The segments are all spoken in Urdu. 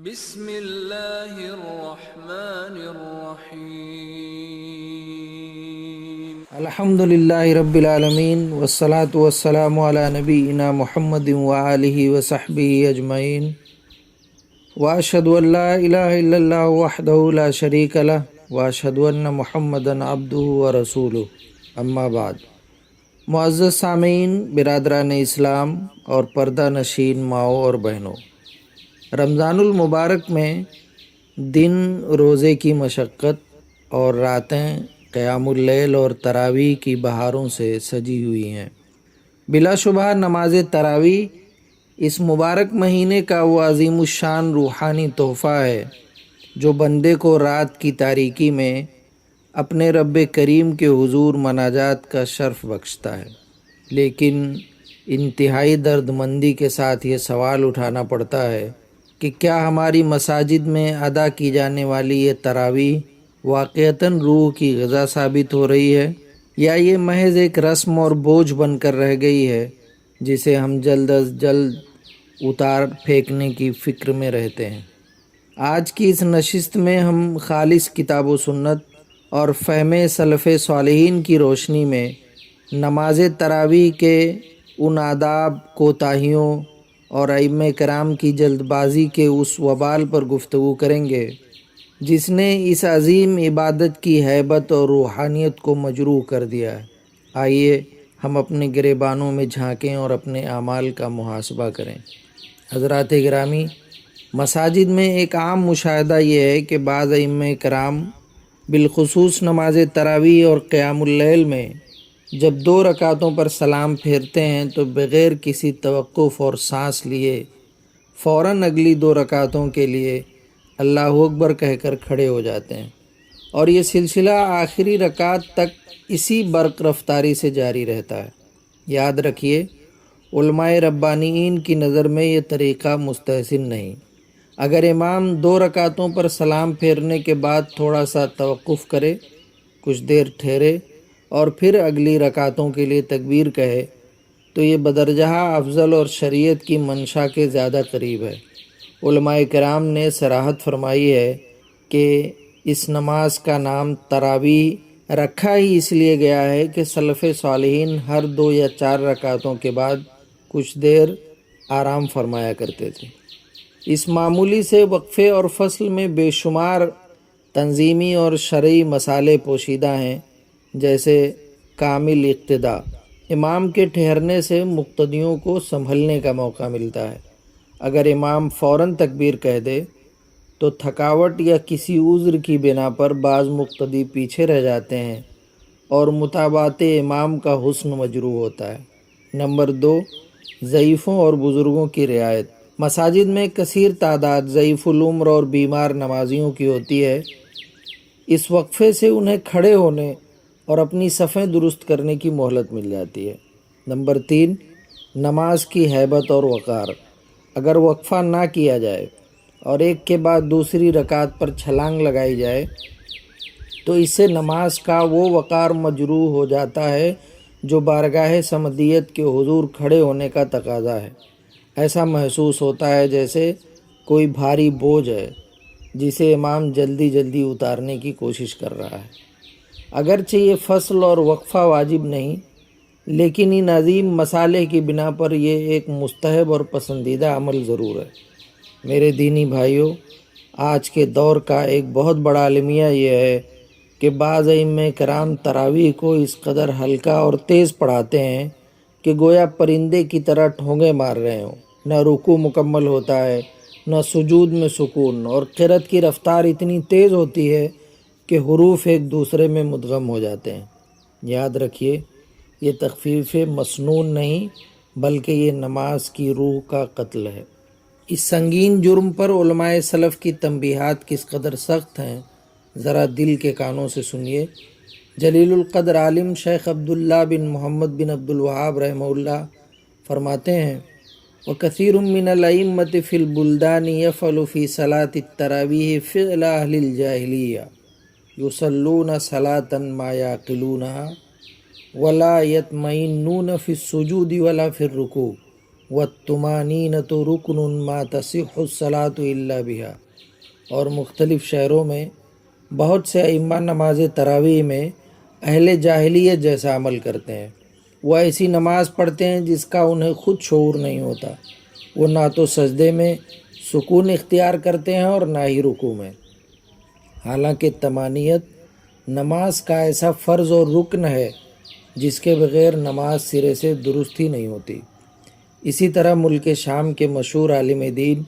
بسم اللہ الرحمن الرحیم۔ الحمد للہ رب العالمین والصلاة والسلام علی نبینا محمد وآلہ وصحبہ اجمعین، واشہد ان لا الہ الا اللہ وحدہ لا شریک لہ واشہد ان محمدا عبدہ ورسولہ، اما بعد۔ معزز سامعین، برادران اسلام اور پردہ نشین ماؤں اور بہنوں، رمضان المبارک میں دن روزے کی مشقت اور راتیں قیام اللیل اور تراویح کی بہاروں سے سجی ہوئی ہیں۔ بلا شبہ نماز تراویح اس مبارک مہینے کا وہ عظیم الشان روحانی تحفہ ہے جو بندے کو رات کی تاریکی میں اپنے رب کریم کے حضور مناجات کا شرف بخشتا ہے، لیکن انتہائی درد مندی کے ساتھ یہ سوال اٹھانا پڑتا ہے کہ کیا ہماری مساجد میں ادا کی جانے والی یہ تراویح واقعتاً روح کی غذا ثابت ہو رہی ہے، یا یہ محض ایک رسم اور بوجھ بن کر رہ گئی ہے جسے ہم جلد از جلد اتار پھینکنے کی فکر میں رہتے ہیں۔ آج کی اس نشست میں ہم خالص کتاب و سنت اور فہم سلف صالحین کی روشنی میں نماز تراویح کے ان آداب، کوتاہیوں اور ائمہ کرام کی جلد بازی کے اس وبال پر گفتگو کریں گے جس نے اس عظیم عبادت کی ہیبت اور روحانیت کو مجروح کر دیا ہے۔ آئیے ہم اپنے گریبانوں میں جھانکیں اور اپنے اعمال کا محاسبہ کریں۔ حضرات گرامی، مساجد میں ایک عام مشاہدہ یہ ہے کہ بعض ائمہ کرام بالخصوص نماز تراویح اور قیام اللیل میں جب 2 رکعتوں پر سلام پھیرتے ہیں تو بغیر کسی توقف اور سانس لیے فوراً اگلی 2 رکعتوں کے لیے اللہ اکبر کہہ کر کھڑے ہو جاتے ہیں، اور یہ سلسلہ آخری رکعت تک اسی برق رفتاری سے جاری رہتا ہے۔ یاد رکھیے، علماء ربانیین کی نظر میں یہ طریقہ مستحسن نہیں۔ اگر امام 2 رکعتوں پر سلام پھیرنے کے بعد تھوڑا سا توقف کرے، کچھ دیر ٹھہرے اور پھر اگلی رکعتوں کے لیے تکبیر کہے تو یہ بدرجہ افضل اور شریعت کی منشا کے زیادہ قریب ہے۔ علماء کرام نے صراحت فرمائی ہے کہ اس نماز کا نام تراویح رکھا ہی اس لیے گیا ہے کہ سلف صالحین ہر 2 یا 4 رکعتوں کے بعد کچھ دیر آرام فرمایا کرتے تھے۔ اس معمولی سے وقفے اور فصل میں بے شمار تنظیمی اور شرعی مسالے پوشیدہ ہیں، جیسے کامل اقتداء۔ امام کے ٹھہرنے سے مقتدیوں کو سنبھلنے کا موقع ملتا ہے۔ اگر امام فوراً تکبیر کہہ دے تو تھکاوٹ یا کسی عذر کی بنا پر بعض مقتدی پیچھے رہ جاتے ہیں اور متابعت امام کا حسن مجروح ہوتا ہے۔ نمبر 2، ضعیفوں اور بزرگوں کی رعایت۔ مساجد میں کثیر تعداد ضعیف العمر اور بیمار نمازیوں کی ہوتی ہے۔ اس وقفے سے انہیں کھڑے ہونے اور اپنی صفیں درست کرنے کی مہلت مل جاتی ہے۔ نمبر 3، نماز کی ہیبت اور وقار۔ اگر وقفہ نہ کیا جائے اور ایک کے بعد دوسری رکعت پر چھلانگ لگائی جائے تو اس سے نماز کا وہ وقار مجروح ہو جاتا ہے جو بارگاہ صمدیت کے حضور کھڑے ہونے کا تقاضا ہے۔ ایسا محسوس ہوتا ہے جیسے کوئی بھاری بوجھ ہے جسے امام جلدی جلدی اتارنے کی کوشش کر رہا ہے۔ اگرچہ یہ فصل اور وقفہ واجب نہیں، لیکن ان عظیم مصالح کی بنا پر یہ ایک مستحب اور پسندیدہ عمل ضرور ہے۔ میرے دینی بھائیوں، آج کے دور کا ایک بہت بڑا المیہ یہ ہے کہ بعض ائمہ کرام تراویح کو اس قدر ہلکا اور تیز پڑھاتے ہیں کہ گویا پرندے کی طرح ٹھونگے مار رہے ہوں۔ نہ رکوع مکمل ہوتا ہے، نہ سجود میں سکون، اور قرأت کی رفتار اتنی تیز ہوتی ہے کہ حروف ایک دوسرے میں مدغم ہو جاتے ہیں۔ یاد رکھیے، یہ تخفیف مسنون نہیں بلکہ یہ نماز کی روح کا قتل ہے۔ اس سنگین جرم پر علماء سلف کی تنبیہات کس قدر سخت ہیں، ذرا دل کے کانوں سے سنیے۔ جلیل القدر عالم شیخ عبداللہ بن محمد بن عبدالوہاب رحمہ اللہ فرماتے ہیں، وَكَثِيرٌ مِّنَ الْأَئِمَّةِ فِي الْبُلْدَانِ يَفْعَلُ فِي صَلَاةِ التَّرَاوِيحِ فِعْلَ أَهْلِ الْجَاهِلِيَّةِ يُصَلُّونَ صَلَاةً مَا يَعْقِلُونَهَا وَلَا يَطْمَئِنُّونَ فِي السُّجُودِ وَلَا فِي الرُّكُوعِ والطمانینۃ رکن ما تصح الصلاۃ الا بها۔ اور مختلف شہروں میں بہت سے ائمہ نماز تراویح میں اہل جاہلیت جیسا عمل کرتے ہیں۔ وہ ایسی نماز پڑھتے ہیں جس کا انہیں خود شعور نہیں ہوتا۔ وہ نہ تو سجدے میں سکون اختیار کرتے ہیں اور نہ ہی رکوع میں، حالانکہ طمانینت نماز کا ایسا فرض اور رکن ہے جس کے بغیر نماز سرے سے درست ہی نہیں ہوتی۔ اسی طرح ملک شام کے مشہور عالم دین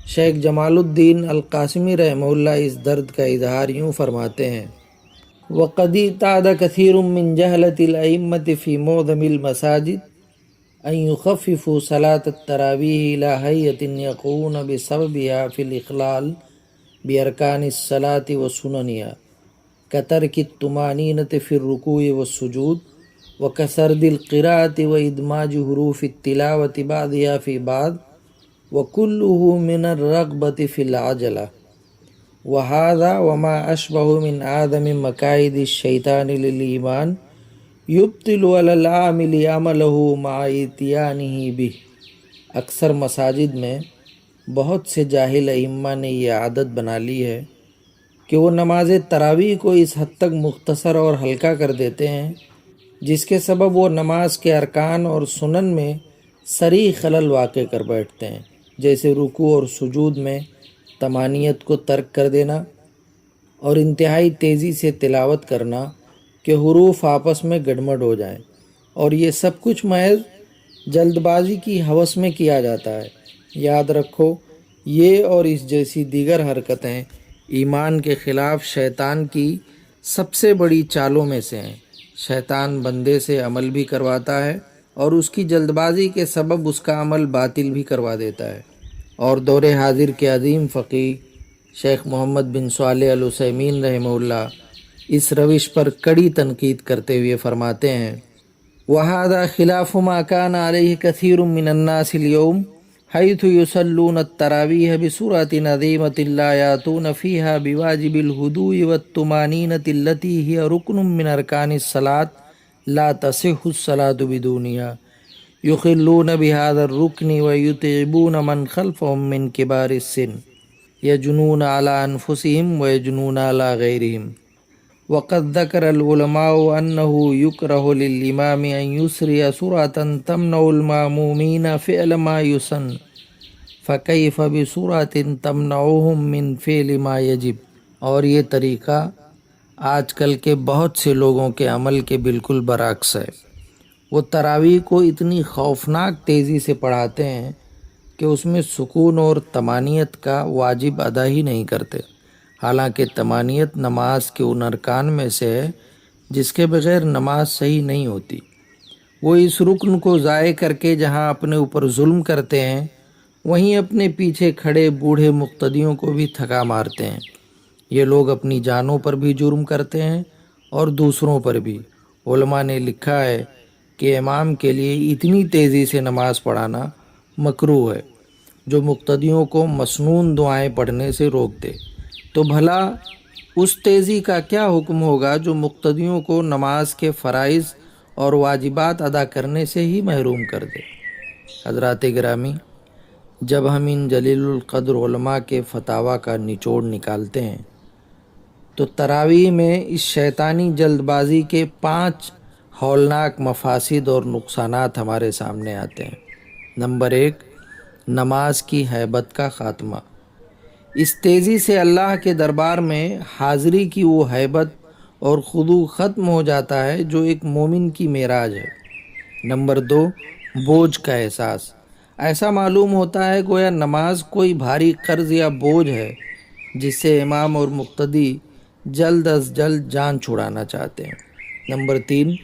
شیخ جمال الدین القاسمی رحمہ اللہ اس درد کا اظہار یوں فرماتے ہیں: وَقَدْ اعْتَادَ كَثِيرٌ مِّن جَهْلَةِ الْأَئِمَّةِ فِي مُعْظَمِ الْمَسَاجِدِ أَن يُخَفِّفُوا صَلَاةَ التَّرَاوِيحِ إِلَى هَيْئَةٍ يَقَعُونَ بِسَبَبِهَا فِي الْإِخْلَالِ بِأَرْكَانِ الصَّلَاةِ وَسُنَنِهَا كَتَرْكِ الطُّمَأْنِينَةِ فِي الرُّكُوعِ وَالسُّجُودِ وَكَسَرْدِ الْقِرَاءَةِ وَإِدْمَاجِ حُرُوفِ التِّلَاوَةِ بَعْضِهَا فِي بَعْضٍ وَكُلُّهُ مِنَ الرَّغْبَةِ فِي الْعَجَلَةِ وَهَذَا وَمَا أَشْبَهُ مِنْ أَعْظَمِ مَكَائِدِ الشَّيْطَانِ لِلْإِيمَانِ يُبْطِلُ عَلَى الْعَامِلِ عَمَلَهُ مَعَ إِتْيَانِهِ بِهِ۔ اکثر مساجد میں بہت سے جاہل ائمہ نے یہ عادت بنا لی ہے کہ وہ نماز تراویح کو اس حد تک مختصر اور ہلکا کر دیتے ہیں جس کے سبب وہ نماز کے ارکان اور سنن میں صریح خلل واقع کر بیٹھتے ہیں، جیسے رکوع اور سجود میں طمانینت کو ترک کر دینا اور انتہائی تیزی سے تلاوت کرنا کہ حروف آپس میں گڑمڑ ہو جائیں، اور یہ سب کچھ محض جلد بازی کی ہوس میں کیا جاتا ہے۔ یاد رکھو، یہ اور اس جیسی دیگر حرکتیں ایمان کے خلاف شیطان کی سب سے بڑی چالوں میں سے ہیں۔ شیطان بندے سے عمل بھی کرواتا ہے اور اس کی جلد بازی کے سبب اس کا عمل باطل بھی کروا دیتا ہے۔ اور دور حاضر کے عظیم فقیہ شیخ محمد بن صالح العثیمین رحمہ اللہ اس روش پر کڑی تنقید کرتے ہوئے فرماتے ہیں: وَهَذَا خِلَافُ مَا كَانَ عَلَيْهِ كَثِيرٌ مِّنَ النَّاسِ الْيَوْمِ حَيْثُ يُصَلُّونَ التَّرَاوِيحَ بِسُرْعَةٍ عَظِيمَةٍ لَا يَأْتُونَ فِيهَا بِوَاجِبِ الْهُدُوءِ وَالطُّمَأْنِينَةِ الَّتِي هِيَ رُكْنٌ مِّنْ أَرْكَانِ الصَّلَاةِ لَا تَصِحُّ الصَّلَاةُ بِدُونِهَا يُخِلُّونَ بِهَذَا الرُّكْنِ وَيُتْعِبُونَ مَنْ خَلْفَهُم مِّن كِبَارِ السِّنِّ يَجْنُونَ عَلَىٰ أَنفُسِهِمْ وَيَجْنُونَ عَلَىٰ غَيْرِهِمْ۔ وقد ذكر العلماء أنه يكره للإمام أن يسرع سرعة تمنع المأمومين فعل ما يسن، فكيف بسرعة تمنعهم من فعل ما يجب۔ اور یہ طریقہ آج کل کے بہت سے لوگوں کے عمل کے بالکل برعکس ہے۔ وہ تراویح کو اتنی خوفناک تیزی سے پڑھاتے ہیں کہ اس میں سکون اور طمانینت کا واجب ادا ہی نہیں کرتے، حالانکہ طمانینت نماز کے ان ارکان میں سے ہے جس کے بغیر نماز صحیح نہیں ہوتی۔ وہ اس رکن کو ضائع کر کے جہاں اپنے اوپر ظلم کرتے ہیں، وہیں اپنے پیچھے کھڑے بوڑھے مقتدیوں کو بھی تھکا مارتے ہیں۔ یہ لوگ اپنی جانوں پر بھی جرم کرتے ہیں اور دوسروں پر بھی۔ علماء نے لکھا ہے کہ امام کے لیے اتنی تیزی سے نماز پڑھانا مکروہ ہے جو مقتدیوں کو مسنون دعائیں پڑھنے سے روک دے، تو بھلا اس تیزی کا کیا حکم ہوگا جو مقتدیوں کو نماز کے فرائض اور واجبات ادا کرنے سے ہی محروم کر دے۔ حضرات گرامی، جب ہم ان جلیل القدر علماء کے فتاویٰ کا نچوڑ نکالتے ہیں تو تراویح میں اس شیطانی جلد بازی کے 5 ہولناک مفاسد اور نقصانات ہمارے سامنے آتے ہیں۔ نمبر 1، نماز کی ہیبت کا خاتمہ۔ اس تیزی سے اللہ کے دربار میں حاضری کی وہ ہیبت اور خضوع ختم ہو جاتا ہے جو ایک مومن کی معراج ہے۔ نمبر 2، بوجھ کا احساس۔ ایسا معلوم ہوتا ہے گویا نماز کوئی بھاری قرض یا بوجھ ہے جس سے امام اور مقتدی جلد از جلد جان چھڑانا چاہتے ہیں۔ نمبر 3،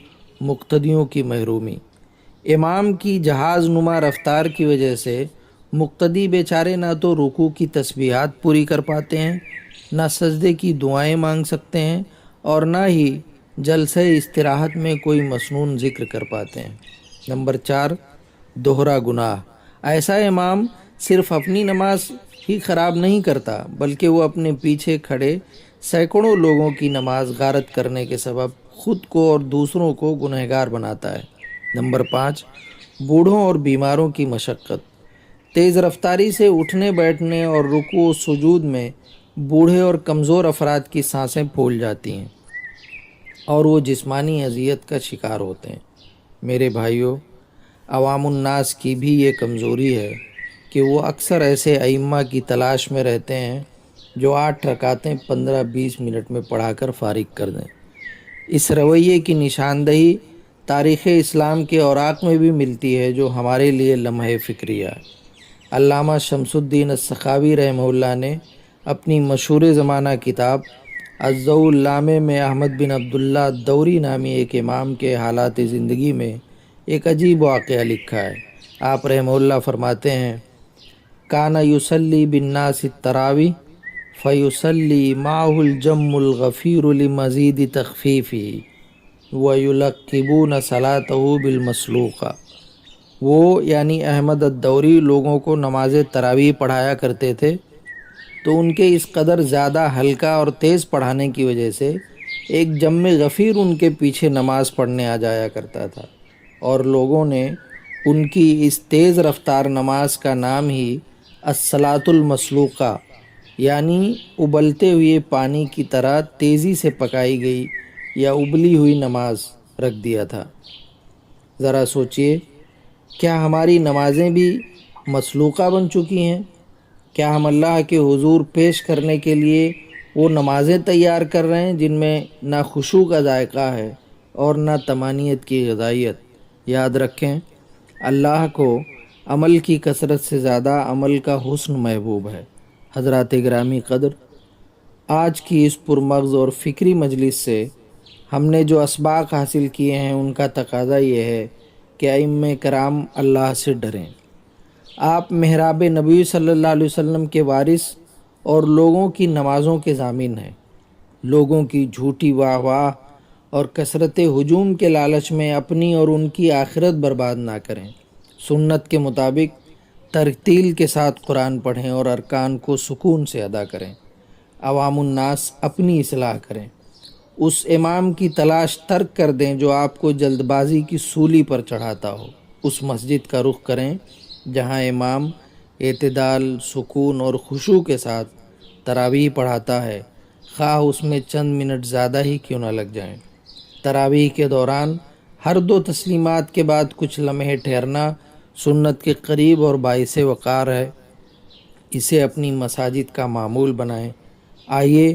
مقتدیوں کی محرومی۔ امام کی جہاز نما رفتار کی وجہ سے مقتدی بیچارے نہ تو رکوع کی تسبیحات پوری کر پاتے ہیں، نہ سجدے کی دعائیں مانگ سکتے ہیں، اور نہ ہی جلسہ استراحت میں کوئی مسنون ذکر کر پاتے ہیں۔ نمبر 4، دوہرا گناہ۔ ایسا امام صرف اپنی نماز ہی خراب نہیں کرتا بلکہ وہ اپنے پیچھے کھڑے سینکڑوں لوگوں کی نماز غارت کرنے کے سبب خود کو اور دوسروں کو گنہگار بناتا ہے۔ نمبر 5، بوڑھوں اور بیماروں کی مشقت۔ تیز رفتاری سے اٹھنے بیٹھنے اور رکوع و سجود میں بوڑھے اور کمزور افراد کی سانسیں پھول جاتی ہیں اور وہ جسمانی اذیت کا شکار ہوتے ہیں۔ میرے بھائیوں، عوام الناس کی بھی یہ کمزوری ہے کہ وہ اکثر ایسے ائمہ کی تلاش میں رہتے ہیں جو 8 رکعتیں 15-20 منٹ میں پڑھا کر فارغ کر دیں۔ اس رویے کی نشاندہی تاریخ اسلام کے اوراق میں بھی ملتی ہے جو ہمارے لیے لمحہ فکریہ ہے۔ علامہ شمس الدین السخاوی رحمہ اللہ نے اپنی مشہور زمانہ کتاب الضوء اللامع میں احمد بن عبداللہ الدوری نامی ایک امام کے حالات زندگی میں ایک عجیب واقعہ لکھا ہے۔ آپ رحمہ اللہ فرماتے ہیں، کان یصلی بالناس التراوی فیصلی معہ الجم الغفیر لمزید تخفیفہ ویلقبون صلاتہ بالمسلوقہ۔ وہ یعنی احمد الدوری لوگوں کو نماز تراویح پڑھایا کرتے تھے، تو ان کے اس قدر زیادہ ہلکا اور تیز پڑھانے کی وجہ سے ایک جم غفیر ان کے پیچھے نماز پڑھنے آ جایا کرتا تھا، اور لوگوں نے ان کی اس تیز رفتار نماز کا نام ہی الصلاۃ المسلوقہ یعنی ابلتے ہوئے پانی کی طرح تیزی سے پکائی گئی یا ابلی ہوئی نماز رکھ دیا تھا۔ ذرا سوچئے، کیا ہماری نمازیں بھی مسلوقہ بن چکی ہیں؟ کیا ہم اللہ کے حضور پیش کرنے کے لیے وہ نمازیں تیار کر رہے ہیں جن میں نہ خشوع کا ذائقہ ہے اور نہ طمانینت کی غذائیت؟ یاد رکھیں، اللہ کو عمل کی کثرت سے زیادہ عمل کا حسن محبوب ہے۔ حضرات گرامی قدر، آج کی اس پرمغز اور فکری مجلس سے ہم نے جو اسباق حاصل کیے ہیں ان کا تقاضا یہ ہے کہ ائمہ کرام اللہ سے ڈریں۔ آپ محراب نبی صلی اللہ علیہ وسلم کے وارث اور لوگوں کی نمازوں کے ضامن ہیں۔ لوگوں کی جھوٹی واہ واہ اور کثرت ہجوم کے لالچ میں اپنی اور ان کی آخرت برباد نہ کریں۔ سنت کے مطابق ترتیل کے ساتھ قرآن پڑھیں اور ارکان کو سکون سے ادا کریں۔ عوام الناس اپنی اصلاح کریں۔ اس امام کی تلاش ترک کر دیں جو آپ کو جلد بازی کی سولی پر چڑھاتا ہو۔ اس مسجد کا رخ کریں جہاں امام اعتدال، سکون اور خشوع کے ساتھ تراویح پڑھاتا ہے، خواہ اس میں چند منٹ زیادہ ہی کیوں نہ لگ جائیں۔ تراویح کے دوران ہر 2 تسلیمات کے بعد کچھ لمحے ٹھہرنا سنت کے قریب اور باعث وقار ہے۔ اسے اپنی مساجد کا معمول بنائیں۔ آئیے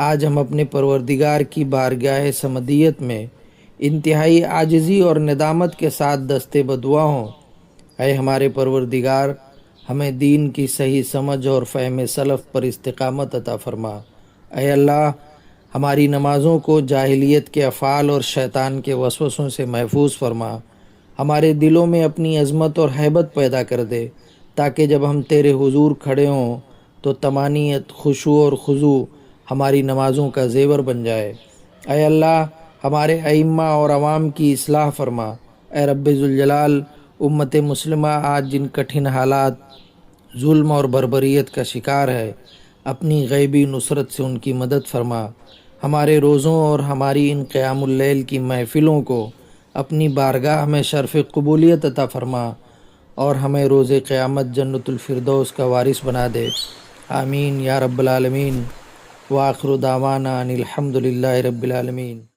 آج ہم اپنے پروردگار کی بارگاہ صمدیت میں انتہائی عاجزی اور ندامت کے ساتھ دستے بدعا ہوں۔ اے ہمارے پروردگار، ہمیں دین کی صحیح سمجھ اور فہم سلف پر استقامت عطا فرما۔ اے اللہ، ہماری نمازوں کو جاہلیت کے افعال اور شیطان کے وسوسوں سے محفوظ فرما۔ ہمارے دلوں میں اپنی عظمت اور ہیبت پیدا کر دے تاکہ جب ہم تیرے حضور کھڑے ہوں تو طمانینت، خشوع اور خضوع ہماری نمازوں کا زیور بن جائے۔ اے اللہ، ہمارے ائمہ اور عوام کی اصلاح فرما۔ اے رب ذوالجلال، امت مسلمہ آج جن کٹھن حالات، ظلم اور بربریت کا شکار ہے، اپنی غیبی نصرت سے ان کی مدد فرما۔ ہمارے روزوں اور ہماری ان قیام اللیل کی محفلوں کو اپنی بارگاہ میں شرف قبولیت عطا فرما اور ہمیں روز قیامت جنت الفردوس کا وارث بنا دے۔ آمین یا رب العالمین۔ وآخر دعوانا ان الحمد للہ رب العالمین۔